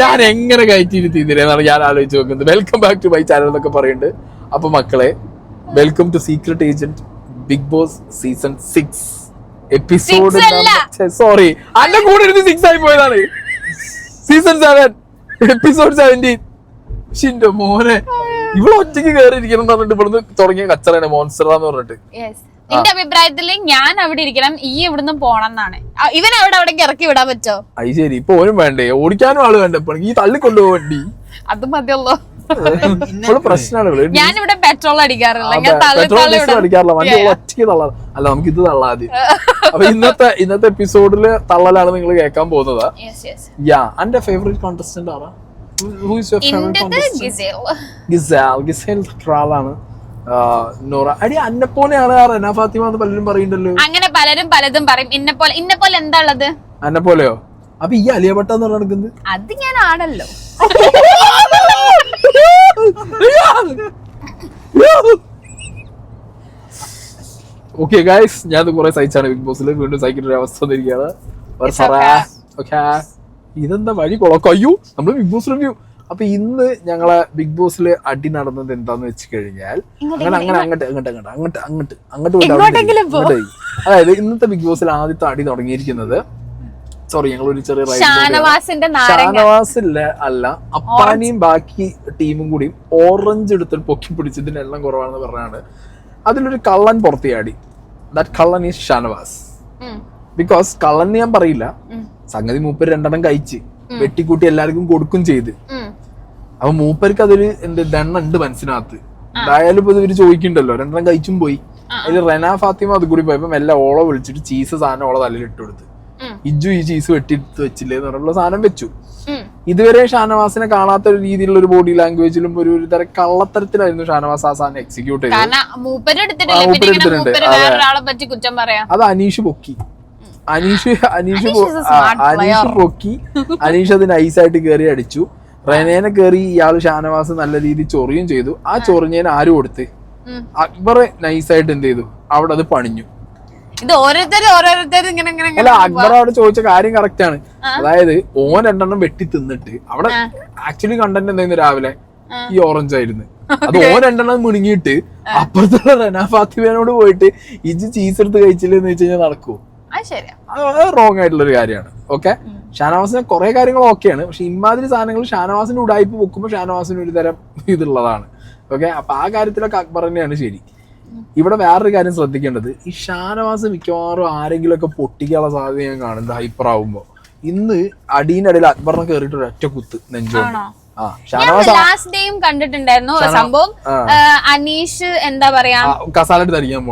ഞാൻ എങ്ങനെ കയറ്റിയിരുത്തിയെന്നാണ് ഞാൻ ആലോചിച്ച് നോക്കുന്നത്. Welcome back to my channel എന്നൊക്കെ പറയുന്നുണ്ട്. അപ്പൊ മക്കളെ, welcome to secret agent Bigg Boss season 6 episode. Sorry, അന്റെ കൂടെ ഇരുന്ന് 6 ആയി പോയതാണ്. Season 7 episode 17. ഷിന്റെ മോനെ, ഇവിടെ ഒറ്റയ്ക്ക് കയറിയിരിക്കണം എന്ന് പറഞ്ഞിട്ട് ഇവിടുന്ന് തുടങ്ങിയ കച്ചറാണ് മോൺസ്റ്റർ എന്ന് പറഞ്ഞിട്ട്. എന്റെ അഭിപ്രായത്തിൽ ഞാൻ അവിടെ ഇരിക്കണം, ഈ ഇവിടുന്ന് പോണം എന്നാണ്. ഇവൻ അവിടെ ഇറക്കി വിടാൻ പറ്റോ? അത് ശരി, ഇപ്പൊ ഓനും വേണ്ടേ, ഓടിക്കാനും ആള് വേണ്ട, ഈ തള്ളിക്കൊണ്ടുപോകാൻ വണ്ടി അത് മതിയല്ലോ. പ്രശ്നമാണ്. ഞാനിവിടെ പെട്രോൾ അടിക്കാറില്ല, അടിക്കാറില്ല, വണ്ടി ഒറ്റയ്ക്ക് തള്ളാം. അല്ല, നമുക്ക് ഇത് തള്ളാതി. അപ്പൊ ഇന്നത്തെ എപ്പിസോഡില് തള്ളലാണ് നിങ്ങൾ കേൾക്കാൻ പോകുന്നത്. എന്റെ ഫേവറേറ്റ് കോntestant ആരാ? ാണ് നോറ. അടി അന്നെപ്പോലെയാണ് റെന ഫാത്തിമ എന്ന് പലരും പറയുന്നുണ്ടല്ലോ. അങ്ങനെ പലതും പറയും. ഇന്നെപ്പോലെ എന്താ ഉള്ളത്? അന്നെപ്പോലെയോ? അപ്പൊ ഈ അലിയ ഭട്ട എന്ന് നടക്കുന്നത് അത് ഞാൻ ആണല്ലോ. ഓക്കെ ഗൈസ്, ഞാൻ കുറെ സഹിച്ചാണ് ബിഗ് ബോസിൽ. വീണ്ടും സഹിക്കുന്ന ഒരു അവസ്ഥ വന്നിരിക്കുകയാണ്. ഇതെന്താ വഴി കൊളക്കോ? അയ്യോ, നമ്മള് ബിഗ് ബോസ് റിവ്യൂ. അപ്പൊ ഇന്ന് ഞങ്ങളെ ബിഗ് ബോസില് അടി നടന്നത് എന്താന്ന് വെച്ച് കഴിഞ്ഞാൽ, അതായത് ഇന്നത്തെ ബിഗ് ബോസിൽ ആദ്യത്തെ അടി തുടങ്ങിയിരിക്കുന്നത്, സോറി ഞങ്ങൾ ഒരു ചെറിയ ഷാനവാസിലെ അല്ല, അപ്പാനിയും ബാക്കി ടീമും കൂടി ഓറഞ്ച് എടുത്തിട്ട് പൊക്കി പിടിച്ചതിന്റെ എല്ലാം കുറവാണെന്ന് പറഞ്ഞാണ് അതിലൊരു കള്ളൻ പുറത്തിയാടി. ദാറ്റ് കള്ളൻ ഈസ് ഷാനവാസ്. ബിക്കോസ് കള്ളൻ ഞാൻ പറയില്ല, സംഗതി മൂപ്പര് 2 കഴിച്ച് വെട്ടിക്കൂട്ടി എല്ലാവർക്കും കൊടുക്കും ചെയ്ത്. അപ്പൊ മൂപ്പർക്ക് അതൊരു ദണ്ണ ഉണ്ട് മനസ്സിനകത്ത്. എന്തായാലും ഇപ്പൊ ഇവര് ചോദിക്കണ്ടല്ലോ, 2 കഴിച്ചും പോയി. അതിൽ റെന ഫാത്തിമ അത് കൂടി പോയപ്പോ എല്ലാം ഓളെ വിളിച്ചിട്ട് ചീസ് സാധനം ഓളെ തലയിൽ ഇട്ട് കൊടുത്ത്. ഇജ്ജു ഈ ചീസ് വെട്ടിട്ട് വെച്ചില്ലേ എന്ന് പറഞ്ഞുള്ള സാധനം വെച്ചു. ഇതുവരെ ഷാനവാസിനെ കാണാത്ത ഒരു രീതിയിലുള്ള ഒരു ബോഡി ലാംഗ്വേജിലും ഒരു തരം കള്ളത്തരത്തിലായിരുന്നു ഷാനവാസ് ആ സാധനം എക്സിക്യൂട്ട് ചെയ്തത്. അത് അനീഷ് പൊക്കി. അനീഷ് പൊക്കി. അനീഷ് അത് നൈസായിട്ട് കയറി അടിച്ചു. റെനേനെ കയറി ഇയാള് ഷാനവാസ് നല്ല രീതിയിൽ ചൊറിയും ചെയ്തു. ആ ചൊറിഞ്ഞതിന് ആര് കൊടുത്ത്? അക്ബർ നൈസായിട്ട് എന്ത് ചെയ്തു? അവിടെ അത് പണിഞ്ഞു. അല്ല, അക്ബർ അവിടെ ചോദിച്ച കാര്യം കറക്റ്റ് ആണ്. അതായത് ഓൻ 2 വെട്ടി തിന്നിട്ട് അവിടെ ആക്ച്വലി കണ്ടന്റ് എന്തായിരുന്നു രാവിലെ ഈ ഓറഞ്ച് ആയിരുന്നു. അത് ഓൻ 2 മുണുങ്ങിയിട്ട് അപ്പുറത്തുള്ള റെന ഫാത്തിമേനോട് പോയിട്ട് ഇജ്ജ് ചീസ് എടുത്ത് കഴിച്ചില്ലെന്ന് വെച്ച് കഴിഞ്ഞാൽ നടക്കൂ? അത് റോങ് ആയിട്ടുള്ള ഒരു കാര്യമാണ്. ഓക്കെ, ഷാനവാസിന് കുറെ കാര്യങ്ങൾ ഓക്കെയാണ്, പക്ഷെ ഇമാതിരി സാധനങ്ങൾ ഷാനവാസിന്റെ ഉടായ്പ വെക്കുമ്പോൾ ഷാനവാസിന് ഒരു തരം ഇതുള്ളതാണ്. ഓക്കെ, അപ്പൊ ആ കാര്യത്തിലൊക്കെ അക്ബർ തന്നെയാണ് ശരി. ഇവിടെ വേറൊരു കാര്യം ശ്രദ്ധിക്കേണ്ടത്, ഈ ഷാനവാസ് മിക്കവാറും ആരെങ്കിലും ഒക്കെ പൊട്ടിക്കാനുള്ള സാധ്യത ഞാൻ കാണുന്നത് ഹൈപ്പർ ആവുമ്പോ. ഇന്ന് അടീനിടയിൽ അക്ബറിനെ കയറിയിട്ട് ഒരൊറ്റ കുത്ത് നെഞ്ചോണ്ട്. ലാസ്റ്റ് ഡേയും കണ്ടിട്ടുണ്ടായിരുന്നു സംഭവം. അനീഷ് എന്താ പറയാ, കസാല എടുത്ത് അടിക്കാൻ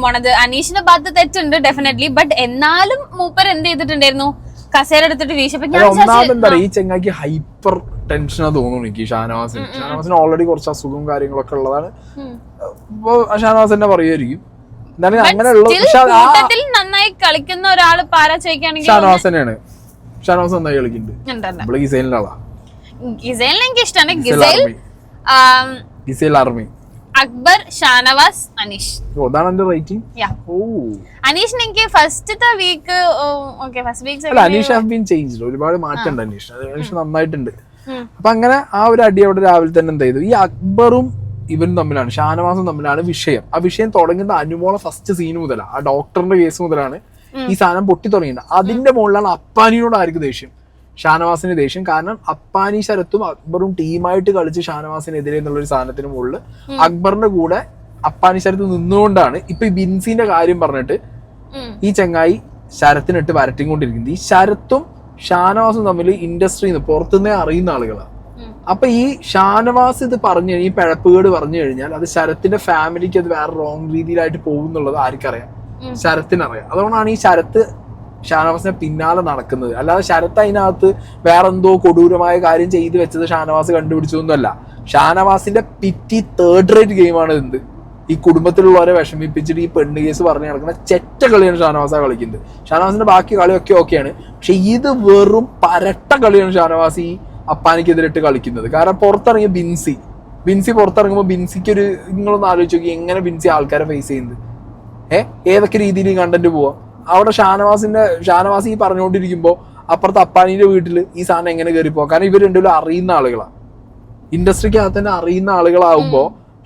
പോണത്. അനീഷിന്റെ ഭാഗത്ത് തെറ്റുണ്ട് ഡെഫിനറ്റ്ലി, ബട്ട് എന്നാലും മൂപ്പർ എന്ത് ചെയ്തിട്ടുണ്ടായിരുന്നു, കസേര എടുത്തിട്ട് വീശപ്പോ. ഒന്നാമതെന്താ ഈ ചെങ്ങായിക്ക് ഹൈപ്പർ ടെൻഷനാ തോന്നുന്നു എനിക്ക്. ഷാനവാസിന് ഓൾറെഡി കുറച്ച് അസുഖവും കാര്യങ്ങളൊക്കെ ഉള്ളതാണ്. ഇപ്പൊ ഷാനവാസ് തന്നെ പറയുമായിരിക്കും. എന്തായാലും അങ്ങനെയുള്ള നന്നായി കളിക്കുന്ന ഒരാള് പാരാ ചോദിക്കുകയാണെങ്കിൽ ഷാനവാസ് തന്നെയാണ്. ഷാനവാസ് നന്നായി കളിക്കുന്നുണ്ട്. ഗിസൈലിന്റെ ആളാ. ഗിസൈലിനെ എനിക്ക് ഇഷ്ടമാണ്. ഗിസൈൽ ആർമി, അക്ബർ, ഷാനവാസ്, അനീഷ്. അതാണ് എന്റെ റേറ്റിംഗ്. അനീഷിന് എനിക്ക് ഫസ്റ്റത്തെ week Aneesh have been changed. ഒരുപാട് മാറ്റമുണ്ട് അനീഷ് നന്നായിട്ടുണ്ട്. അപ്പൊ അങ്ങനെ ആ ഒരു അടി അവിടെ രാവിലെ തന്നെ എന്ത് ചെയ്തു, ഈ അക്ബറും ഇവരും തമ്മിലാണ്, ഷാനവാസും തമ്മിലാണ് വിഷയം. ആ വിഷയം തുടങ്ങുന്ന അനുമോളെ ഫസ്റ്റ് സീൻ മുതലാണ്, ആ ഡോക്ടറിന്റെ കേസ് മുതലാണ് ഈ സാധനം പൊട്ടി തുടങ്ങിയത്. അതിന്റെ മുകളിലാണ് അപ്പാനിയോട് ആർക്ക് ദേഷ്യം, ഷാനവാസിന് ദേഷ്യം. കാരണം അപ്പാനി ശരത്തും അക്ബറും ടീമായിട്ട് കളിച്ച് ഷാനവാസിനെതിരെ എന്നുള്ളൊരു സാധനത്തിന് മുകളിൽ അക്ബറിന്റെ കൂടെ അപ്പാനി ശരത്ത് നിന്നുകൊണ്ടാണ് ഇപ്പൊ ഈ ബിൻസിന്റെ കാര്യം പറഞ്ഞിട്ട് ഈ ചങ്ങായി ശരത്തിനിട്ട് വരട്ടിക്കൊണ്ടിരിക്കുന്നത്. ഈ ശരത്തും ഷാനവാസും തമ്മിൽ ഇൻഡസ്ട്രിന്ന് പുറത്തുനിന്നേ അറിയുന്ന ആളുകളാണ്. അപ്പൊ ഈ ഷാനവാസ് ഇത് പറഞ്ഞു കഴിഞ്ഞാൽ, ഈ പിഴപ്പുകേട് പറഞ്ഞു കഴിഞ്ഞാൽ അത് ശരത്തിന്റെ ഫാമിലിക്ക് അത് വേറെ റോങ് രീതിയിലായിട്ട് പോകും എന്നുള്ളത് ആർക്കറിയാം? ശരത്തിനറിയാം. അതുകൊണ്ടാണ് ഈ ശരത്ത് ഷാനവാസിനെ പിന്നാലെ നടക്കുന്നത്. അല്ലാതെ ശരത്ത് അതിനകത്ത് വേറെന്തോ കൊടൂരമായ കാര്യം ചെയ്തു വെച്ചത് ഷാനവാസ് കണ്ടുപിടിച്ചതൊന്നുമല്ല. ഷാനവാസിന്റെ പിറ്റി 3rd റേറ്റ് ഗെയിമാണ് എന്ത്, ഈ കുടുംബത്തിലുള്ളവരെ വിഷമിപ്പിച്ചിട്ട് ഈ പെണ്ണ് കേസ് പറഞ്ഞു നടക്കുന്ന ചെറ്റ കളിയാണ് ഷാനവാസ കളിക്കുന്നത്. ഷാനവാസിന്റെ ബാക്കി കളിയൊക്കെ ഓക്കെയാണ്, പക്ഷെ ഇത് വെറും പരട്ട കളിയാണ് ഷാനവാസ് ഈ അപ്പാനിക്കെതിരിട്ട് കളിക്കുന്നത്. കാരണം പുറത്തിറങ്ങിയ ബിൻസി പുറത്തിറങ്ങുമ്പോൾ ബിൻസിക്ക് ഒരു, നിങ്ങളൊന്ന് ആലോചിച്ച് നോക്കി എങ്ങനെ ബിൻസി ആൾക്കാരെ ഫേസ് ചെയ്യുന്നത്. ഏതൊക്കെ രീതിയിൽ കണ്ടന്റ് പോവാ. അവിടെ ഷാനവാസ് ഈ പറഞ്ഞുകൊണ്ടിരിക്കുമ്പോ അപ്പുറത്തെ അപ്പാനിന്റെ വീട്ടിൽ ഈ സാധനം എങ്ങനെ കയറിപ്പോ? കാരണം ഇവർ രണ്ടുപേരും അറിയുന്ന ആളുകളാണ്, ഇൻഡസ്ട്രിക്കകത്ത് തന്നെ അറിയുന്ന ആളുകളാവുമ്പോ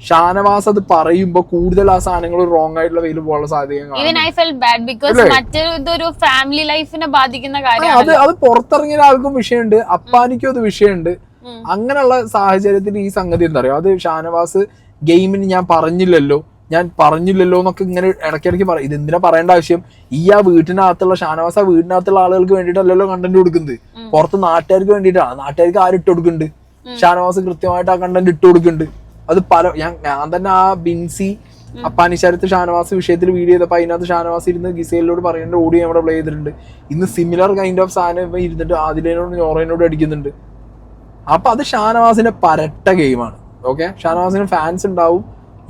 ഷാനവാസ് അത് പറയുമ്പോ കൂടുതൽ ആ സാധനങ്ങൾ റോങ് ആയിട്ടുള്ള വെയിൽ പോകാനുള്ള സാധ്യത. ഫാമിലി ലൈഫിനെ ബാധിക്കുന്ന കാര്യം അത് പുറത്തിറങ്ങിയ ഒരാൾക്കും വിഷയമുണ്ട്, അപ്പാനിക്കും അത് വിഷയമുണ്ട്. അങ്ങനെയുള്ള സാഹചര്യത്തിൽ ഈ സംഗതി എന്താ പറയുക, അത് ഷാനവാസ് ഗെയിമിന് ഞാൻ പറഞ്ഞില്ലല്ലോ എന്നൊക്കെ ഇങ്ങനെ ഇടയ്ക്കിടയ്ക്ക് പറയും. ഇത് എന്തിനാ പറയേണ്ട ആവശ്യം? ആ വീട്ടിനകത്തുള്ള ഷാനവാസ് ആ വീട്ടിനകത്തുള്ള ആളുകൾക്ക് വേണ്ടിയിട്ടല്ലല്ലോ കണ്ടന്റ് കൊടുക്കുന്നത്, പുറത്ത് നാട്ടുകാർക്ക് വേണ്ടിയിട്ടാണ്. നാട്ടുകാർക്ക് ആരിട്ട് കൊടുക്കുന്നുണ്ട്? ഷാനവാസ് കൃത്യമായിട്ട് ആ കണ്ടന്റ് ഇട്ട് കൊടുക്കുന്നുണ്ട്. അത് ഞാൻ തന്നെ ആ ബിൻസി അപ്പാനിശരത്ത് ഷാനവാസ് വിഷയത്തിൽ വീഡിയോ ചെയ്തപ്പോ അതിനകത്ത് ഷാനവാസ് ഇരുന്ന് ഗിസേലിനോട് പറയേണ്ട ഓഡിയോ അവിടെ പ്ലേ ചെയ്തിട്ടുണ്ട്. ഇന്ന് സിമിലർ കൈൻഡ് ഓഫ് സാധനം ഇരുന്നിട്ട് ആദിലേനോട് നോറേനോട് അടിക്കുന്നുണ്ട്. അപ്പൊ അത് ഷാനവാസിന്റെ പരട്ട ഗെയിമാണ്. ഓക്കെ, ഷാനവാസിന് ഫാൻസ് ഉണ്ടാവും,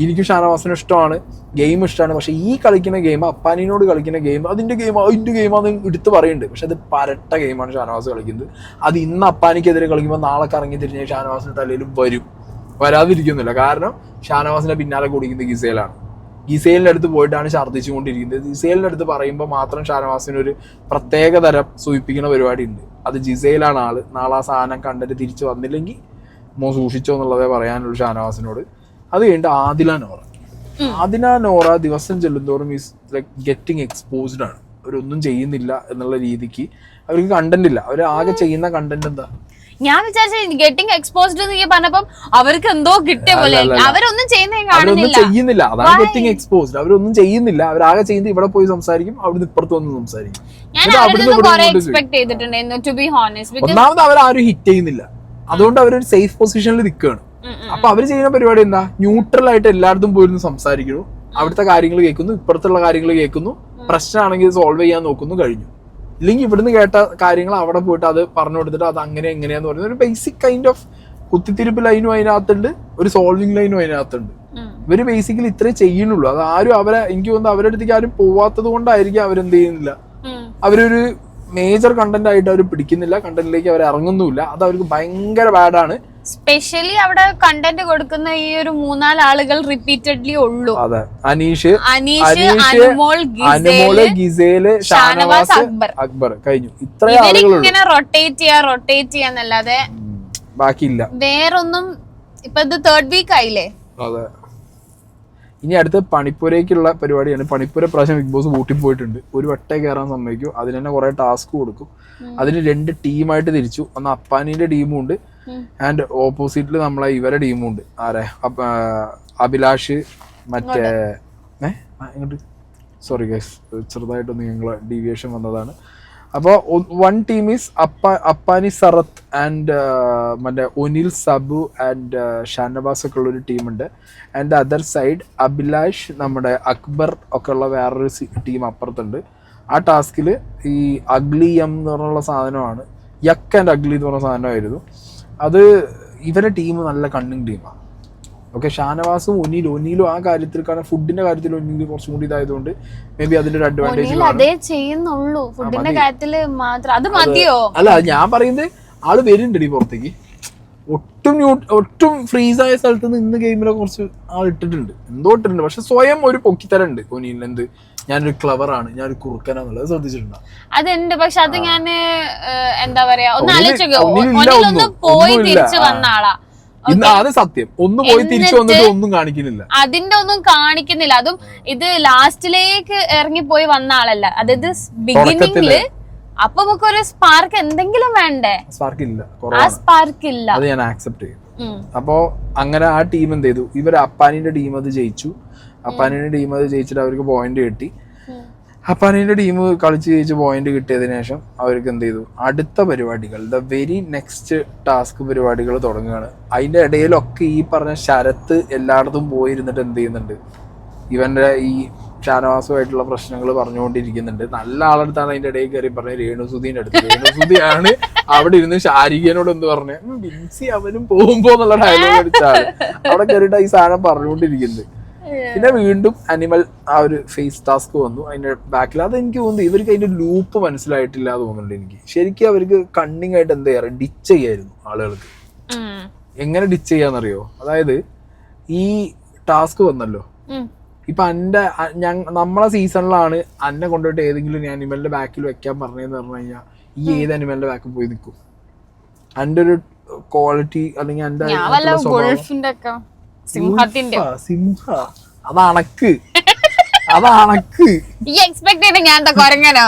എനിക്കും ഷാനവാസിന് ഇഷ്ടമാണ്, ഗെയിം ഇഷ്ടമാണ്. പക്ഷെ ഈ കളിക്കുന്ന ഗെയിം, അപ്പാനിനോട് കളിക്കുന്ന ഗെയിം അതിന്റെ ഗെയിമാന്ന് എടുത്ത് പറയുന്നുണ്ട്. പക്ഷെ അത് പരട്ട ഗെയിമാണ് ഷാനവാസ് കളിക്കുന്നത്. അത് ഇന്ന് അപ്പാനിക്കെതിരെ കളിക്കുമ്പോൾ നാളെ കറങ്ങി തിരിഞ്ഞ് ഷാനവാസിന്റെ തലയിലും വരാതിരിക്കുന്നില്ല. കാരണം ഷാനവാസിന്റെ പിന്നാലെ കുടിക്കുന്നത് ഗിസേലാണ്. ഗിസേലിന്റെ അടുത്ത് പോയിട്ടാണ് ഛർദ്ദിച്ചുകൊണ്ടിരിക്കുന്നത്. ഗിസേലിന്റെ അടുത്ത് പറയുമ്പോൾ മാത്രം ഷാനവാസിന് ഒരു പ്രത്യേക തരം സൂചിപ്പിക്കുന്ന പരിപാടി ഉണ്ട്. അത് ജിസേലാണ് ആള്. നാളെ ആ സാധനം കണ്ടിട്ട് തിരിച്ചു വന്നില്ലെങ്കിൽ സൂക്ഷിച്ചോ എന്നുള്ളതേ പറയാനുള്ളൂ ഷാനവാസിനോട്. അത് കഴിഞ്ഞിട്ട് ആദില നോറ ദിവസം ചെല്ലുന്തോറും ഈസ് ലൈക്ക് ഗെറ്റിംഗ് എക്സ്പോസ്ഡ് ആണ്. അവരൊന്നും ചെയ്യുന്നില്ല എന്നുള്ള രീതിക്ക് അവർക്ക് കണ്ടന്റ് ഇല്ല. അവർ ആകെ ചെയ്യുന്ന കണ്ടന്റ് എന്താ? ഞാൻ വിചാരിച്ചു ഗെറ്റിംഗ് എക്സ്പോസ്ഡ് പറഞ്ഞപ്പം അവർക്ക് എന്തോ കിട്ടിയ പോലെ. അവരൊന്നും ചെയ്യുന്നില്ല, അതാണ് ഗെറ്റിംഗ് എക്സ്പോസ്ഡ്. അവരൊന്നും ചെയ്യുന്നില്ല, അവരാകെ ചെയ്യുന്നത് ഇവിടെ പോയി സംസാരിക്കും, അവിടുന്ന് ഇപ്പുറത്ത് വന്ന് സംസാരിക്കും. ഒന്നാമത് അവരാരും ഹിറ്റ് ചെയ്യുന്നില്ല, അതുകൊണ്ട് അവരൊരു സേഫ് പൊസിഷനിൽ നിൽക്കുകയാണ്. അപ്പൊ അവര് ചെയ്യുന്ന പരിപാടി എന്താ? ന്യൂട്രൽ ആയിട്ട് എല്ലായിടത്തും പോയിരുന്നു സംസാരിക്കുന്നു, അവിടുത്തെ കാര്യങ്ങൾ കേൾക്കുന്നു, ഇപ്പുറത്തുള്ള കാര്യങ്ങൾ കേൾക്കുന്നു, പ്രശ്നമാണെങ്കിൽ സോൾവ് ചെയ്യാൻ നോക്കുന്നു, കഴിഞ്ഞു. ഇല്ലെങ്കിൽ ഇവിടുന്ന് കേട്ട കാര്യങ്ങൾ അവിടെ പോയിട്ട് അത് പറഞ്ഞു കൊടുത്തിട്ട് അത് അങ്ങനെ എങ്ങനെയാന്ന് പറയുന്നത് ഒരു ബേസിക് കൈൻഡ് ഓഫ് കുത്തിത്തിരിപ്പ് ലൈനും അതിനകത്തുണ്ട്, ഒരു സോൾവിങ് ലൈനും അതിനകത്തുണ്ട്. ഇവര് ബേസിക്കലി ഇത്രേ ചെയ്യുന്നുള്ളൂ. അത് ആരും എനിക്ക് തോന്നുന്നു അവരുടെ അടുത്തേക്ക് ആരും പോവാത്തത് കൊണ്ടായിരിക്കും അവരെന്ത് ചെയ്യുന്നില്ല. അവരൊരു മേജർ കണ്ടന്റ് ആയിട്ട് അവർ പിടിക്കുന്നില്ല, കണ്ടന്റിലേക്ക് അവർ ഇറങ്ങുന്നുമില്ല. അത് അവർക്ക് ഭയങ്കര ബാഡാണ്. സ്പെഷ്യലി അവിടെ കണ്ടന്റ് കൊടുക്കുന്ന ഈ ഒരു 3-4 ആളുകൾ റിപ്പീറ്റഡ്ലി ഉള്ളൂ. അതെ, അനീഷ്, അനുമോള്, ഗിസേല്, ഷാനവാസ്, അക്ബർ, കഴിഞ്ഞു. ഇത്രയും ആളുകൾ ഇങ്ങനെ റൊട്ടേറ്റ് ചെയ്യാന്നല്ലാതെ ബാക്കിയില്ല, വേറൊന്നും. ഇപ്പൊ ഇത് 3rd വീക്ക് ആയില്ലേ? അതെ. ഇനി അടുത്ത് പണിപ്പുരയ്ക്കുള്ള പരിപാടിയാണ്. പണിപ്പുര പ്രാവശ്യം ബിഗ് ബോസ് കൂട്ടി പോയിട്ടുണ്ട്. ഒരു വട്ടേ കയറാൻ സമ്മതിക്കും, അതിന് തന്നെ കുറെ ടാസ്ക് കൊടുക്കും. അതിന് 2 ടീമായിട്ട് തിരിച്ചു. ഒന്ന് അപ്പാനിന്റെ ടീമും ഉണ്ട്, ആൻഡ് ഓപ്പോസിറ്റില് നമ്മളെ ഇവരെ ടീമും ഉണ്ട്. ആരെ? അഭിലാഷ്, മറ്റേ സോറി ഗൈസ്, ചെറുതായിട്ടൊന്ന് ഞങ്ങളെ ഡീവിയേഷൻ വന്നതാണ്. അപ്പോൾ 1 ടീം ഈസ് അപ്പാനി സറത്ത് ആൻഡ് മറ്റേ ഒനിൽ സബു ആൻഡ് ഷാനവാസ് ഒക്കെ ഉള്ളൊരു ടീമുണ്ട്. ആൻഡ് അതർ സൈഡ് അഭിലാഷ്, നമ്മുടെ അക്ബർ ഒക്കെ ഉള്ള വേറൊരു ടീം അപ്പുറത്തുണ്ട്. ആ ടാസ്കിൽ ഈ അഗ്ലി എന്ന് പറഞ്ഞുള്ള സാധനമാണ്, യക്ക് ആൻഡ് അഗ്ലി എന്ന് പറഞ്ഞ സാധനമായിരുന്നു അത്. ഇവരുടെ ടീം നല്ല കണ്ണിങ് ടീമാണ്. ഓക്കെ, ഷാനവാസും ഒനീലും ആ കാര്യത്തിൽ, കാരണം ഫുഡിന്റെ കാര്യത്തിൽ ഒനീൽ കുറച്ചും കൂടി ഇതായതുകൊണ്ട് മേ ബി അതിന്റെ ഒരു അഡ്വാൻറ്റേജ് അല്ല. ഞാൻ പറയുന്നത് ആള് വരുന്നുണ്ട് പുറത്തേക്ക്. ഒട്ടും ഫ്രീസായ സ്ഥലത്ത് നിന്ന് ഇന്ന് ഗെയിമിലെ കുറച്ച് ആൾ ഇട്ടിട്ടുണ്ട്, എന്തോ ഇട്ടിട്ടുണ്ട്. പക്ഷെ സ്വയം ഒരു പൊക്കിത്തരം ഉണ്ട് ഒനീലിന്. എന്ത്, ഞാനൊരു ക്ലവറാണ്, ഞാനൊരു കുറുക്കനാന്നുള്ളത് ശ്രദ്ധിച്ചിട്ടുണ്ടോ? അതുണ്ട്. പക്ഷെ അത് ഞാൻ എന്താ പറയാ, ഒന്ന് ആലോചിച്ചോ, പോയി തിരിച്ചു വന്ന ആളാ. അത് സത്യം. ഒന്ന് പോയി തിരിച്ചു വന്നിട്ട് ഒന്നും കാണിക്കുന്നില്ല, അതിന്റെ ഒന്നും കാണിക്കുന്നില്ല. അതും ഇത് ലാസ്റ്റിലേക്ക് ഇറങ്ങിപ്പോയി വന്ന ആളല്ല, അതായത് ബിഗിനിങ്ങില്. അപ്പൊ നമുക്ക് ഒരു സ്പാർക്ക് എന്തെങ്കിലും വേണ്ടേ? സ്പാർക്ക് ഇല്ല, ആ സ്പാർക്ക് ഇല്ല. അത് ഞാൻ ആക്സെപ്റ്റ് ചെയ്യും. അപ്പോ അങ്ങനെ ആ ടീം എന്ത് ചെയ്തു, ഇവർ അപ്പാനിന്റെ ടീം അത് ജയിച്ചു. അപ്പാനിന്റെ ടീം അത് ജയിച്ചിട്ട് അവർക്ക് പോയിന്റ് കിട്ടി. അപ്പാനിന്റെ ടീം കളിച്ച് ജയിച്ച് പോയിന്റ് കിട്ടിയതിനു ശേഷം അവർക്ക് എന്ത് ചെയ്തു, അടുത്ത പരിപാടികൾ, ദ വെരി നെക്സ്റ്റ് ടാസ്ക് പരിപാടികൾ തുടങ്ങുകയാണ്. അതിന്റെ ഇടയിലൊക്കെ ഈ പറഞ്ഞ ശരത്ത് എല്ലായിടത്തും പോയിരുന്നിട്ട് എന്ത് ചെയ്യുന്നുണ്ട്, ഇവന്റെ ഈ ഷാനവാസുമായിട്ടുള്ള പ്രശ്നങ്ങൾ പറഞ്ഞുകൊണ്ടിരിക്കുന്നുണ്ട്. നല്ല ആളടുത്താണ് അതിന്റെ ഇടയിൽ കയറി പറഞ്ഞത്, രേണുസുധീന്റെ അടുത്ത്. രേണുസുധിയാണ് അവിടെ ഇരുന്ന് ശാരികനോട് എന്ത് പറഞ്ഞേ, ബിൻസി അവനും പോകുമ്പോ എന്നുള്ള ഡയലോഗ് അടിച്ചാണ് അവിടെ കയറിയിട്ട് ഈ സാധനം പറഞ്ഞുകൊണ്ടിരിക്കുന്നത്. പിന്നെ വീണ്ടും അനിമൽ ആ ഒരു ഫേസ് ടാസ്ക് വന്നു അതിന്റെ ബാക്കിൽ. അത് എനിക്ക് തോന്നുന്നു ഇവർക്ക് അതിന്റെ ലൂപ്പ് മനസ്സിലായിട്ടില്ല തോന്നുന്നുണ്ട് എനിക്ക്. ശരിക്കും അവർക്ക് കണ്ണിങ് ആയിട്ട് എന്താ ചെയ്യാറ്, ഡിച്ച് ചെയ്യായിരുന്നു ആളുകൾക്ക്. എങ്ങനെ ഡിച്ച് ചെയ്യാന്നറിയോ? അതായത് ഈ ടാസ്ക് വന്നല്ലോ, ഇപ്പൊ നമ്മളെ സീസണിലാണ് അന്നെ കൊണ്ടുപോയിട്ട് ഏതെങ്കിലും അനിമലിന്റെ ബാക്കിൽ വെക്കാൻ പറഞ്ഞതെന്ന് പറഞ്ഞു കഴിഞ്ഞാൽ ഈ ഏത് അനിമലിന്റെ ബാക്കിൽ പോയി നിൽക്കും? എന്റെ ഒരു ക്വാളിറ്റി അല്ലെങ്കിൽ എന്റെ സിംഹ അതണക്ക് അതണക്ക് ഞാൻ കൊരങ്ങനോ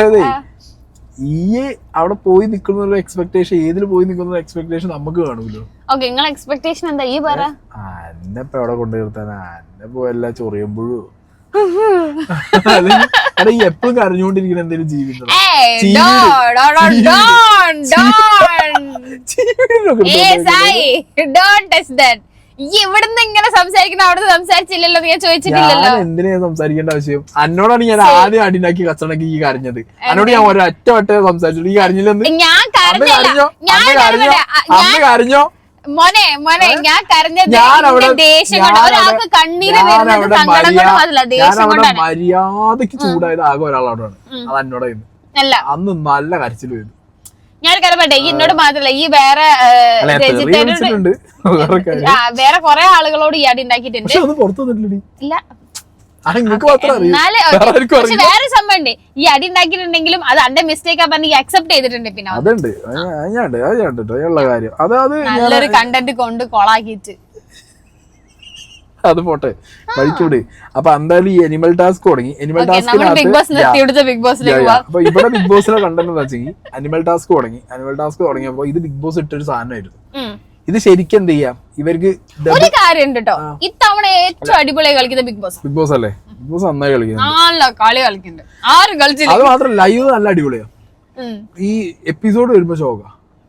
അതെ ഈ അവിടെ പോയി നിക്കുന്ന എക്സ്പെക്ടേഷൻ, ഏതിൽ പോയി നിക്കുന്ന എക്സ്പെക്ടേഷൻ നമുക്ക് കാണൂലോ. നിങ്ങളെ എക്സ്പെക്ടേഷൻ എന്താ? ഈ പറ. എന്നെ ഇപ്പൊ എവിടെ കൊണ്ടു നിർത്താനാ? എന്നെ പോയല്ല ചൊറിയുമ്പോഴും ഈ എപ്പോഴും കരഞ്ഞുകൊണ്ടിരിക്കുന്ന എന്തെങ്കിലും ജീവിതം ഇവിടുന്ന് ഇങ്ങനെ സംസാരിക്കുന്ന അവിടുന്ന് സംസാരിച്ചില്ലല്ലോ, ഞാൻ ചോദിച്ചിട്ടില്ലല്ലോ. എന്തിനാ സംസാരിക്കേണ്ട ആവശ്യം? എന്നോടാണ് ഞാൻ ആദ്യം അടിനാക്കി കച്ചടക്കി ഈ കരഞ്ഞത്. എന്നോട് ഞാൻ ഒരൊറ്റ സംസാരിച്ചു. ഈ കരഞ്ഞില്ലെന്ന് ഞാൻ കരഞ്ഞോ? മോനെ ഞാൻ കരഞ്ഞത് ദേഷ്യം കൊണ്ട്. ഒരാൾക്ക് കണ്ണീര് വരുന്നത് സങ്കടം കൊണ്ടല്ല, ദേഷ്യം കൊണ്ടാണ്. മര്യാദക്ക് ചൂടായത് ആകെ ഒരാളോടാണ്, അത് എന്നോടായിരുന്നു. അല്ല, അന്ന് നല്ല കരച്ചിൽ വരുന്നു. ഞാൻ കരപ്പെട്ടെ ഈ എന്നോട് മാത്രല്ല, ഈ വേറെ വേറെ കൊറേ ആളുകളോട് ഈ അടി ഉണ്ടാക്കിയിട്ടുണ്ട്. ഇല്ല, പക്ഷെ വേറെ സംഭവം ഉണ്ട്. ഈ അടി ഉണ്ടാക്കിയിട്ടുണ്ടെങ്കിലും അത് അന്റെ മിസ്റ്റേക്ക് ആ പറഞ്ഞ് അക്സെപ്റ്റ് ചെയ്തിട്ടുണ്ട്. പിന്നെ നല്ലൊരു കണ്ടന്റ് കൊണ്ട് കൊളാക്കിട്ട് അത് പോട്ടെ, പഠിച്ചൂടെ. അപ്പൊ എന്തായാലും ഈ അനിമൽ ടാസ്ക് തുടങ്ങി. അനിമൽ ടാസ്ക് അപ്പൊ ഇവിടെ ബിഗ് ബോസിലെ കണ്ടന്റ് എന്താ വെച്ചെങ്കിൽ അനിമൽ ടാസ്ക് തുടങ്ങി. അനിമൽ ടാസ്ക് തുടങ്ങിയപ്പോ ഇത് ബിഗ് ബോസ് ഇട്ടൊരു സാധനമായിരുന്നു. ഇത് ശരിക്കും എന്ത് ചെയ്യാം, ഇവർക്ക് ഒരു കാര്യം കേട്ടോ, ഇത്തവണ ഏറ്റവും അടിപൊളിയായി കളിക്കുന്ന ബിഗ് ബോസ് അല്ലേ? ബിഗ് ബോസ് നന്നായി കളിക്കുന്നത്. അത് മാത്രമല്ല ലൈവ് നല്ല അടിപൊളിയാ. ഈ എപ്പിസോഡ് വരുമ്പോ ഷോക,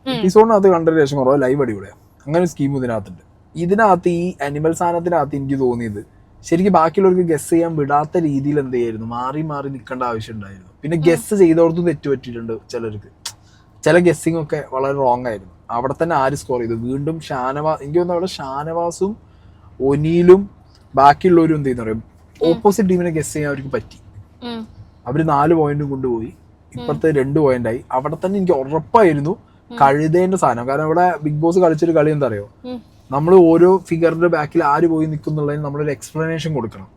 എപ്പിസോഡിനകത്ത് കണ്ടതിന് ശേഷം കുറവ് ലൈവ് അടിപൊളിയാ. അങ്ങനെ ഒരു സ്കീം ഇതിനകത്തുണ്ട്. ഇതിനകത്ത് ഈ അനിമൽ സാധനത്തിനകത്ത് എനിക്ക് തോന്നിയത് ശരിക്കും ബാക്കിയുള്ളവർക്ക് ഗസ് ചെയ്യാൻ വിടാത്ത രീതിയിൽ എന്ത് ചെയ്യായിരുന്നു, മാറി മാറി നിൽക്കേണ്ട ആവശ്യം ഉണ്ടായിരുന്നു. പിന്നെ ഗസ് ചെയ്തോടത്തും തെറ്റുപറ്റിയിട്ടുണ്ട് ചിലർക്ക്. ചില ഗസ്സിങ് ഒക്കെ വളരെ റോങ് ആയിരുന്നു. അവിടെ തന്നെ ആര് സ്കോർ ചെയ്തു? വീണ്ടും ഷാനവാസ്. എനിക്ക് തോന്നുന്നു അവിടെ ഷാനവാസും ഒനീലും ബാക്കിയുള്ളവരും എന്ത് ചെയ്യുന്ന പറയും, ഓപ്പോസിറ്റ് ടീമിനെ ഗസ് ചെയ്യാൻ അവർക്ക് പറ്റി. അവര് 4 പോയിന്റും കൊണ്ടുപോയി, ഇപ്പുറത്തെ 2 പോയിന്റായി. അവിടെ തന്നെ എനിക്ക് ഉറപ്പായിരുന്നു കഴുതേന്റെ സാധനം. കാരണം ഇവിടെ ബിഗ് ബോസ് കളിച്ചൊരു കളി എന്താ അറിയോ, നമ്മൾ ഓരോ ഫിഗറിന്റെ ബാക്കിൽ ആര് പോയി നിൽക്കുന്നുള്ളതിന് നമ്മളൊരു എക്സ്പ്ലനേഷൻ കൊടുക്കണം.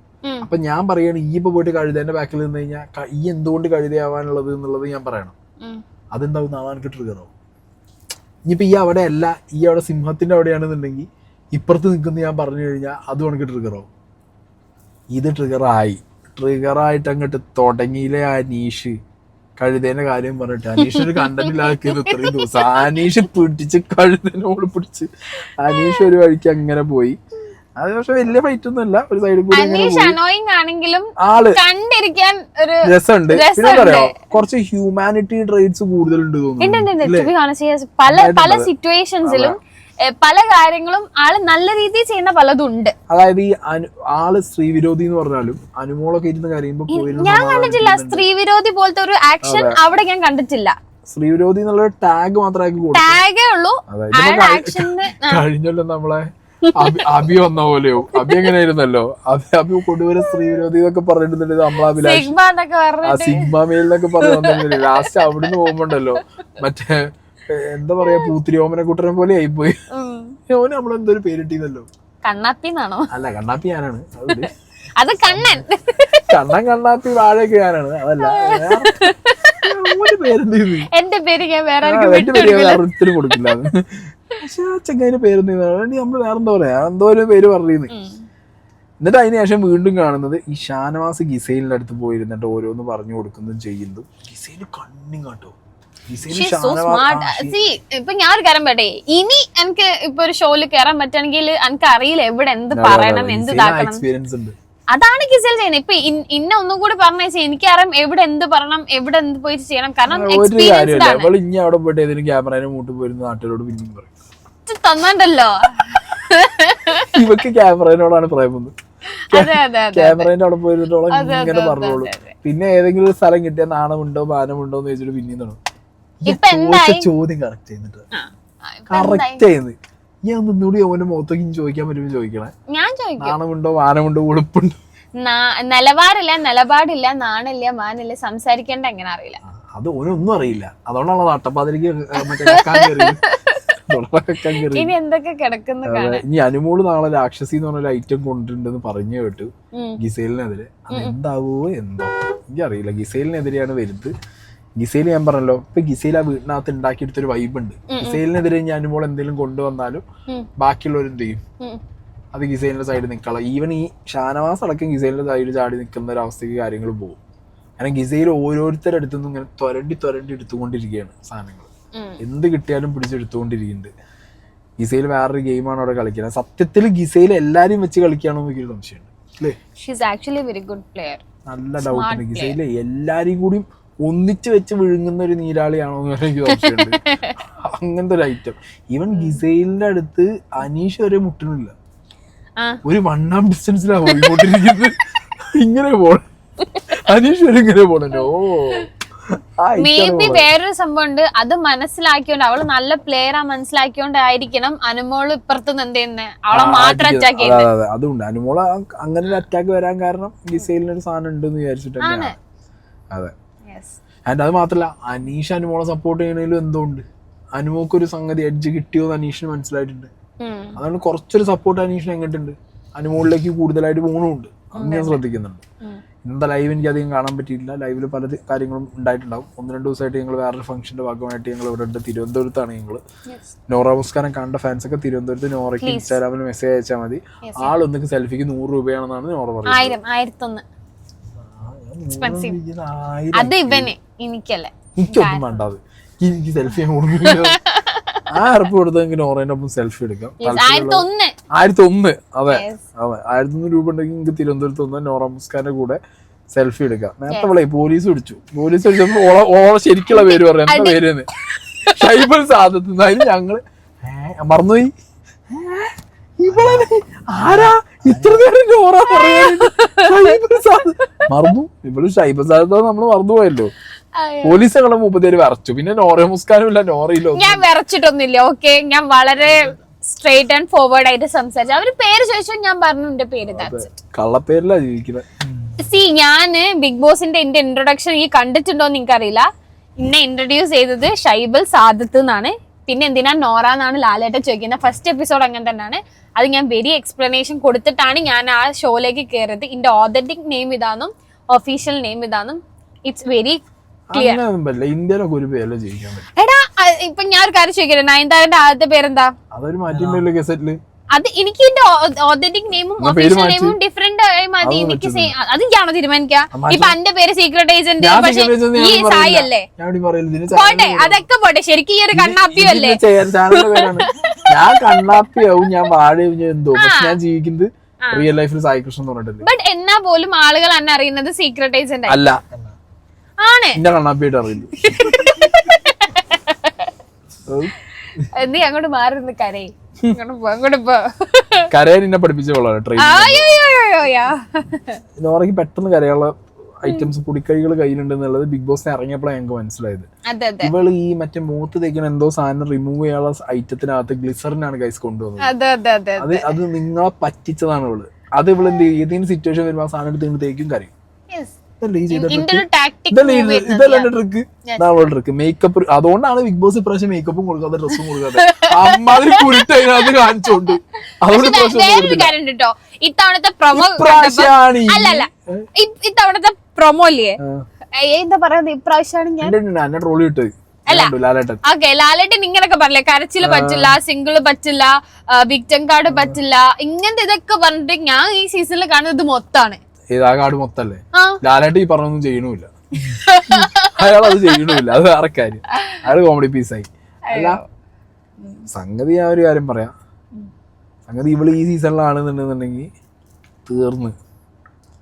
അപ്പൊ ഞാൻ പറയാണ്, ഈ ഇപ്പൊ പോയിട്ട് കഴുതേന്റെ ബാക്കിൽ നിന്ന് കഴിഞ്ഞാൽ ഈ എന്തുകൊണ്ട് കഴുതയാവാനുള്ളത് എന്നുള്ളത് ഞാൻ പറയണം. അതെന്താവും, നാളെ എനിക്ക് ട്രിഗറാവും. ഇനിയിപ്പോ ഈ അവിടെ അല്ല, ഈ അവിടെ സിംഹത്തിന്റെ അവിടെയാണെന്നുണ്ടെങ്കിൽ ഇപ്പുറത്ത് നിൽക്കുന്ന ഞാൻ പറഞ്ഞു കഴിഞ്ഞാൽ അതും എനിക്ക് ട്രിഗറാവും. ഇത് ട്രിഗറായിട്ട് അങ്ങോട്ട് തുടങ്ങിയില്ലേ അനീഷ്. കഴുതേന്റെ കാര്യം പറഞ്ഞിട്ട് അനീഷ് കണ്ടന്റിലാക്കിയത് ഇത്രയും ദിവസം. അനീഷ് പിടിച്ച് കഴുതനോട് പിടിച്ച് അനീഷ് ഒരു വഴിക്ക് അങ്ങനെ പോയി. അത് പക്ഷെ വലിയ ഫൈറ്റ് ഒന്നും അല്ല, ഒരു സൈഡിൽ കൂടി ആള് രസമുണ്ട്. പിന്നെ പറയാ കുറച്ച് ഹ്യൂമാനിറ്റി ട്രേറ്റ്സ് കൂടുതലുണ്ട് തോന്നുന്നു. പല സിറ്റുവേഷൻസിലും പല കാര്യങ്ങളും ആള് നല്ല രീതിയിൽ ചെയ്യുന്ന പലതും ഉണ്ട്. അതായത് ഈ ആള് സ്ത്രീ വിരോധി എന്ന് പറഞ്ഞാലും അനുമോളൊക്കെ ഇരുന്ന് കരയുമ്പോ ഞാൻ കണ്ടിട്ടില്ല സ്ത്രീ വിരോധി പോലത്തെ ഒരു ആക്ഷൻ അവിടെ ഞാൻ കണ്ടിട്ടില്ല. സ്ത്രീ വിരോധി എന്നുള്ള ടാഗ് മാത്രമേ ടാഗേ ഉള്ളൂ. കഴിഞ്ഞല്ലോ നമ്മളെ അബി വന്ന പോലെയോ, അബി എങ്ങനെയായിരുന്നല്ലോ, അബി കൊണ്ടുവരുന്ന സ്ത്രീ വിരോധി എന്നൊക്കെ പറഞ്ഞിട്ടുണ്ട്. നമ്മളഭിലാഷ് സിഗ്മ മെയിലൊക്കെ പറഞ്ഞു ലാസ്റ്റ് അവിടുന്ന് പോകുമ്പോണ്ടല്ലോ മറ്റേ എന്താ പറയാ പൂത്തിരിയോമനെ കൂട്ടനെ പോലെ ആയിപ്പോയി. ഓന് നമ്മളെന്തൊരു പേരിട്ടീന്നല്ലോ, കണ്ണാപ്പിന്നാണോ? അല്ല, കണ്ണാപ്പി ഞാനാണ്. അത് കണ്ണൻ കണ്ണാപ്പി വാഴയൊക്കെ ഞാനാണ്. അതല്ല പേരെന്ത് എന്റെ പേര് ഞാൻ വേറെ ഒരിക്കലും കൊടുക്കില്ല. പക്ഷെ ആ ചെങ്ങാതിന്റെ പേരെന്ത് നമ്മള് വേറെന്താ പറയാ, എന്തോ ഒരു പേര് പറഞ്ഞിരുന്നു. എന്നിട്ട് അതിന് ശേഷം വീണ്ടും കാണുന്നത് ഈ ഷാനവാസ് ഗിസൈലിന്റെ അടുത്ത് പോയിരുന്നിട്ട് ഓരോന്ന് പറഞ്ഞു കൊടുക്കുന്നതും ചെയ്യുന്നതും. ഗിസൈല് കണ്ണിങ് കേട്ടോ. ഇപ്പൊ ഞാൻ ഒരു കാര്യം പറയട്ടെ, ഇനി എനിക്ക് ഇപ്പൊ ഒരു ഷോയിൽ കയറാൻ പറ്റുകയാണെങ്കിൽ എനിക്ക് അറിയില്ല എവിടെ എന്ത് പറയണം, എന്ത് ഇതാക്കണം. അതാണ് ഗിസൈൽ ചെയ്യുന്നത്. ഇപ്പൊ ഇന്ന ഒന്നും കൂടി പറഞ്ഞ എനിക്കറിയാം എവിടെ എന്ത് പറയണം, എവിടെ എന്ത് പോയിട്ട് ചെയ്യണം. കാരണം തന്നല്ലോ ഇവക്ക് ക്യാമറയോടാണ് പ്രേമൊന്നും. ക്യാമറേന്റെ അവിടെ പോയിരുന്നിട്ടോളം ഇങ്ങനെ പറഞ്ഞോളൂ. പിന്നെ ഏതെങ്കിലും ഒരു സ്ഥലം കിട്ടിയാൽ നാണമുണ്ടോ മാനമുണ്ടോ എന്ന് ചോദിച്ചിട്ട് പിന്നെയും ചോദ്യം കറക്റ്റ് ചെയ്യുന്നുണ്ട്. കറക്റ്റ് ചെയ്യുന്നത് ഞാൻ ഒന്നുകൂടി ഓന്റെ മുഖത്തേക്ക് ചോദിക്കാൻ പറ്റുമോ ചോദിക്കണേ. നാണമുണ്ടോ മാനമുണ്ടോ ഉടുപ്പുണ്ടോ, നിലപാടില്ല നാണില്ല മാനില്ല, സംസാരിക്കേണ്ട എങ്ങനെ അറിയില്ല. അത് ഓനൊന്നും അറിയില്ല. അതുകൊണ്ടാണല്ലോ നട്ടപ്പാതിരിക്ക് മറ്റേ ഇനി എന്തൊക്കെ കിടക്കുന്ന ഇനി അനുമോള് നാളെ രാക്ഷസി എന്ന് പറഞ്ഞൊരു ഐറ്റം കൊണ്ടിട്ടുണ്ടെന്ന് പറഞ്ഞു കേട്ടു ഗിസൈലിനെതിരെ. അതെന്താവോ എന്തോ എനിക്കറിയില്ല. ഗിസൈലിനെതിരെയാണ് വരുന്നത്. ഗിസൈൽ ഞാൻ പറഞ്ഞല്ലോ ഇപ്പൊ ഗിസൈൽ ആ വീട്ടിനകത്ത് ഉണ്ടാക്കിയെടുത്തൊരു വൈബ് ഉണ്ട്. ഗിസൈലിനെതിരെ ഇനി അനുമോൾ എന്തെങ്കിലും കൊണ്ടുവന്നാലും ബാക്കിയുള്ളവരെന്ത് ചെയ്യും? അത് ഗിസൈലിന്റെ സൈഡിൽ നിൽക്കണം. ഈവൻ ഈ ഷാനവാസ് അടക്കം ഗിസൈലിന്റെ സൈഡിൽ ചാടി നിൽക്കുന്ന ഒരു അവസ്ഥയ്ക്ക് കാര്യങ്ങൾ പോകും. കാരണം ഗിസൈൽ ഓരോരുത്തരുടെ അടുത്തുനിന്നും ഇങ്ങനെ തൊരണ്ടി എടുത്തുകൊണ്ടിരിക്കുകയാണ് സാധനങ്ങൾ. എന്ത് കിട്ടിയാലും പിടിച്ചെടുത്തുകൊണ്ടിരിക്കുന്നുണ്ട്. ഗിസൈൽ വേറൊരു ഗെയിമാണ് അവിടെ കളിക്കുന്നത്. സത്യത്തിൽ ഗിസൈൽ എല്ലാരും വെച്ച് കളിക്കുകയാണോ എന്നൊരു സംശയമുണ്ട് അല്ലേ? നല്ല ഡൗട്ടുണ്ട്. ഗിസൈൽ എല്ലാരെയും കൂടി ഒന്നിച്ച് വെച്ച് വിഴുങ്ങുന്ന ഒരു നീരാളിയാണോ എന്ന് എനിക്ക് സംശയമുണ്ട്. അങ്ങനത്തെ ഒരു ഐറ്റം. ഈവൻ ഗിസൈലിന്റെ അടുത്ത് അനീഷ് വരെ മുട്ടണില്ല. ഒരു 1 ഡിസ്റ്റൻസിലാണ് പോയിക്കൊണ്ടിരിക്കുന്നത്. ഇങ്ങനെ പോണം അനീഷ് വരെ ഇങ്ങനെ പോണോ. മേ ബി വേറൊരു സംഭവം ഉണ്ട്. അത് മനസ്സിലാക്കിയോണ്ട് അവള് നല്ല പ്ലെയറാ മനസ്സിലാക്കിയോണ്ടായിരിക്കണം അനുമോള് ഇപ്പുറത്തുനിന്ന് എന്ത് ചെയ്യുന്നത് അവളെ മാത്രം അറ്റാക്ക് ചെയ്യുന്നത്. അതുകൊണ്ട് അനുമോള് അങ്ങനെ ഒരു അറ്റാക്ക് വരാൻ കാരണം ഗിസൈലിനൊരു സാധനം ഉണ്ടെന്ന് വിചാരിച്ചിട്ടാണ്. അതെ. ആൻഡ് അത് മാത്രല്ല അനീഷ് അനുമോളെ സപ്പോർട്ട് ചെയ്യണേലും എന്തുകൊണ്ട് അനുമോക്കൊരു സംഗതി എഡ്ജ് കിട്ടിയോന്ന് അനീഷിന് മനസ്സിലായിട്ടുണ്ട്. അതുകൊണ്ട് കുറച്ചൊരു സപ്പോർട്ട് അനീഷിന് എങ്ങോട്ടുണ്ട് അനുമോളിലേക്ക് കൂടുതലായിട്ട് പോകണമുണ്ട്. അത് ഞാൻ ശ്രദ്ധിക്കുന്നുണ്ട്. ഇന്നത്തെ ലൈവ് എനിക്ക് അധികം കാണാൻ പറ്റിയില്ല. ലൈവിൽ പല കാര്യങ്ങളും ഉണ്ടായിട്ടുണ്ടാവും. 1-2 ദിവസമായിട്ട് ഞങ്ങൾ വേറൊരു ഫംഗ്ഷന്റെ ഭാഗമായിട്ട് ഞങ്ങൾ ഇവിടെ ഉണ്ട്. തിരുവനന്തപുരത്താണ് ഞങ്ങൾ. നോറ മുസ്കാനെ കണ്ട ഫാൻസ് ഒക്കെ തിരുവനന്തപുരത്ത് നോറയ്ക്ക് ഇൻസ്റ്റാഗ്രാമിൽ മെസ്സേജ് അയച്ചാൽ മതി. ആളൊന്നിക്ക് സെൽഫിക്ക് 100 രൂപയാണെന്നാണ് നോറ പറയുന്നത്. എനിക്കൊന്നും വേണ്ട. അത് എനിക്ക് സെൽഫി കൊടുക്കില്ല. 1000 ഉറുപ്പിക കൊടുത്താൽ എനിക്ക് നോറേന്റെ ഒപ്പം സെൽഫി എടുക്കാം. 1001. അതെ 1001 രൂപ ഉണ്ടെങ്കിൽ നിങ്ങൾക്ക് തിരുവനന്തപുരത്ത് വന്നാൽ നോറ മുസ്കാന്റെ കൂടെ സെൽഫി എടുക്കാം. നേരത്തെ അവളെ പോലീസ് പിടിച്ചപ്പോ ഓളെ ശരിക്കുള്ള പേര് പറയാം. എന്താ പേര്? ഷൈബൽ സാദത്ത്. അതിന് ഞങ്ങള് മറന്നുപോയി. ആരാ ഇത്ര നേരം നോറ പറയാ? മറന്നു. ഇവള് ഷൈബൽ സാദത്ത് നമ്മള് മറന്നുപോയല്ലോ. പോലീസുകളെ 30 വരച്ചു. പിന്നെ നോറ മുസ്കാനും ഇല്ല, നോറയില്ലോ. ഞാൻ വരച്ചിട്ടൊന്നുമില്ല. ഓക്കെ, ഞാൻ വളരെ സ്ട്രേറ്റ് ആൻഡ് ഫോർവേഡ് ആയിട്ട് സംസാരിച്ചു. അവര് പേര് ചോദിച്ചാൽ ഞാൻ പറഞ്ഞു എന്റെ പേര്. കള്ളപ്പേരിലാ ജീവിക്കുന്നത്. ഞാന് ബിഗ് ബോസിന്റെ എന്റെ ഇൻട്രൊഡക്ഷൻ ഈ കണ്ടിട്ടുണ്ടോന്ന് എനിക്കറിയില്ല. എന്നെ ഇൻട്രൊഡ്യൂസ് ചെയ്തത് ഷൈബൽ സാദത്ത് എന്നാണ്. പിന്നെ എന്തിനാ നോറ എന്നാണ് ലാലേട്ടൻ ചോദിക്കുന്നത്. ഫസ്റ്റ് എപ്പിസോഡ് അങ്ങനെ തന്നെയാണ്. അത് ഞാൻ വെരി എക്സ്പ്ലനേഷൻ കൊടുത്തിട്ടാണ് ഞാൻ ആ ഷോയിലേക്ക് കയറിയത്. എന്റെ ഓതന്റിക് നെയിം ഇതാന്നും ഒഫീഷ്യൽ നെയിം ഇതാന്നും. ഇറ്റ്സ് വെരി ഇന്ത്യയിലൊക്കെ ഒരു പേരല്ലേ ജീവിക്കാൻ പറ്റും. എടാ ഇപ്പൊ ഞാൻ ഒരു കാര്യം ചോദിക്കട്ടെ, നയൻതാരന്റെ ആദ്യത്തെ പേരെന്താ? അതൊരു മാറ്റിണ്ടല്ലോ ഗസറ്റില്. അത് എനിക്ക് എന്റെ ഓതന്റിക് നെയിമും ഒഫീഷ്യൽ നെയിമും ഡിഫറെന്റ് ആയി മതി. എനിക്ക് അതെനിക്കാണോ തീരുമാനിക്കാം? ഇപ്പൊ എന്റെ പേര് സീക്രട്ട് ഏജന്റ്, പക്ഷെ ഈ സായി അല്ലേ? പോട്ടെ, അതൊക്കെ പോട്ടെ. ശരിക്കും ഈ ഒരു കണ്ണാപ്പിയും അല്ലേ? ഞാൻ കണ്ണാപ്പിയാവും, ഞാൻ വാഴയും എന്തോ, പക്ഷെ ഞാൻ ജീവിക്കുന്നത് റിയൽ ലൈഫിൽ സായി കൃഷ്ണൻ എന്ന് പറഞ്ഞിട്ടില്ല. ബട്ട് എന്നാ പോലും ആളുകൾ എന്നെ അറിയുന്നത് സീക്രട്ട് ഏജന്റ് അല്ല ആണ്. എന്റെ കണ്ണാപ്പിയായിട്ട് അറിയില്ല. നീ അങ്ങോട്ട് മാറി നിന്ന് കരയെ. കരയാൻ എന്നെ പഠിപ്പിച്ചോളാം. നോറയ്ക്ക് പെട്ടെന്ന് കരയുള്ള ഐറ്റംസ് പൊടിക്കൈകൾ കയ്യിലുണ്ടെന്നുള്ളത് ബിഗ് ബോസിനെ ഇറങ്ങിയപ്പോഴാണ് ഞങ്ങൾക്ക് മനസ്സിലായത്. ഇവള് ഈ മറ്റേ മൂത്ത് തേക്കുന്ന എന്തോ സാധനം റിമൂവ് ചെയ്യാനുള്ള ഐറ്റത്തിനകത്ത് ഗ്ലിസറിനാണ് ഗൈസ് കൊണ്ടുവന്നത്. അത് നിങ്ങളെ പറ്റിച്ചതാണ് ഇവള്. അത് ഇവള് എന്ത് ചെയ്യും? ഏതെങ്കിലും സിറ്റുവേഷൻ വരുമ്പോൾ ആ സാധനം എടുത്ത് തേക്കും കരയും. Trick makeup. അതുകൊണ്ടാണ് ബിഗ് ബോസ് ഇപ്രാവശ്യം മേക്കപ്പും കൊടുക്കാതെ ഡ്രസ്സും കൊടുക്കാതെ അമ്മാതിരി കുരുട്ടതിനകത്ത് കാണിച്ചോണ്ട്. ഇത്തവണത്തെ പ്രൊമോ ഇല്ലേ, എന്താ പറയുന്നത്, ഇപ്രാവശ്യമാണ് ട്രോളി ഇട്ടത്. ലാലേട്ടൻ ഇങ്ങനൊക്കെ പറഞ്ഞില്ലേ, കരച്ചില് പറ്റില്ല, സിംഗിള് പറ്റില്ല, വിക്ടിം കാർഡ് പറ്റില്ല, ഇങ്ങനത്തെ ഇതൊക്കെ പറഞ്ഞിട്ട് ഞാൻ ഈ സീസണിൽ കാണുന്നത് മൊത്താണ്. ആ കാർഡ് മൊത്തല്ലേ? ലാലേട്ടൻ ഈ പറഞ്ഞൊന്നും ചെയ്യണമില്ല. അയാൾ അത് ചെയ്യണമില്ല. അത് വേറെ കാര്യം. അയാൾ കോമഡി പീസായി. അല്ല സംഗതി ഞാൻ ഒരു കാര്യം പറയാം. സംഗതി ഇവള് ഈ സീസണിലാണെന്നുണ്ടെന്നുണ്ടെങ്കിൽ തീർന്ന്.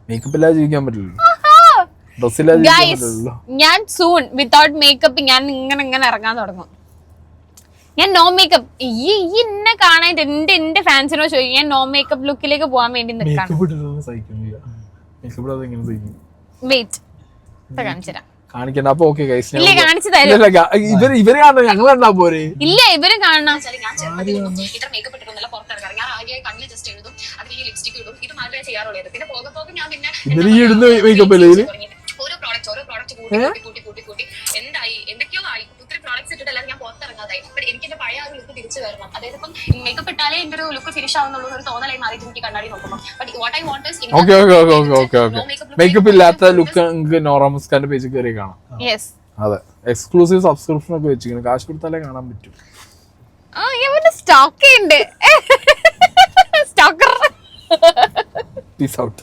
മേക്കപ്പ് ഇല്ലാതെ ജീവിക്കാൻ പറ്റില്ലല്ലോ, ഡ്രസ്സില്ലാതെ ജീവിക്കാൻ പറ്റില്ലല്ലോ. ഞാൻ സൂൺ വിത്തൗട്ട് മേക്കപ്പ് ഞാൻ ഇങ്ങനെ ഇറങ്ങാൻ തുടങ്ങും. ഞാൻ നോ മേക്കപ്പ്. ഈ എന്നെ കാണാൻ എന്റെ ഫാൻസിനോട് ചോദിക്കും, ഞാൻ നോ മേക്കപ്പ് ലുക്കിലേക്ക് പോകാൻ വേണ്ടി നിൽക്കാണ്. കാണിക്കണ്ട. അപ്പൊ ഓക്കെ ഗൈസ്, ഇവര് കാണണം, ഞങ്ങൾ കണ്ടാ പോരെ? ഇല്ല, ഇവര് കാണണം. ഇന്നലെ ഈ ഇടുന്ന മേക്കപ്പ് അല്ലേ? പ്രോഡക്റ്റ് കൂട്ടി എന്തായി എന്തൊക്കെയോ ആയി ഒത്തിരി പ്രോഡക്ട്സ് ഇട്ടിട്ടല്ലാതെ ഞാൻ പുറത്തിറങ്ങാതായി. ബട്ട് എനിക്ക് എന്റെ പഴയ ആ ഒരു ലുക്ക് തിരിച്ചു വരണം. അതായത് ഇപ്പം മേക്കപ്പ് ഇട്ടാലേ എന്റെ ഒരു ലുക്ക് ഫിനിഷ് ആവുന്നുള്ള ഒരു തോന്നലായി മാറിയിട്ട് എനിക്ക് കണ്ണാടി നോക്കുമ്പോൾ. But what I want is makeup ഇല്ലാത്ത ലുക്ക് നിങ്ങൾക്ക് നോറ മുസ്കാന്റെ പേജിൽ കയറി കാണാം. യെസ്, അതെ, എക്സ്ക്ലൂസീവ് സബ്സ്ക്രിപ്ഷൻ ഒക്കെ വെച്ചിരിക്കുന്നു. കാശ് കൊടുത്താലേ കാണാൻ പറ്റും. സ്റ്റോക്ക് ഉണ്ട്. സ്റ്റോക്കർ. Peace out.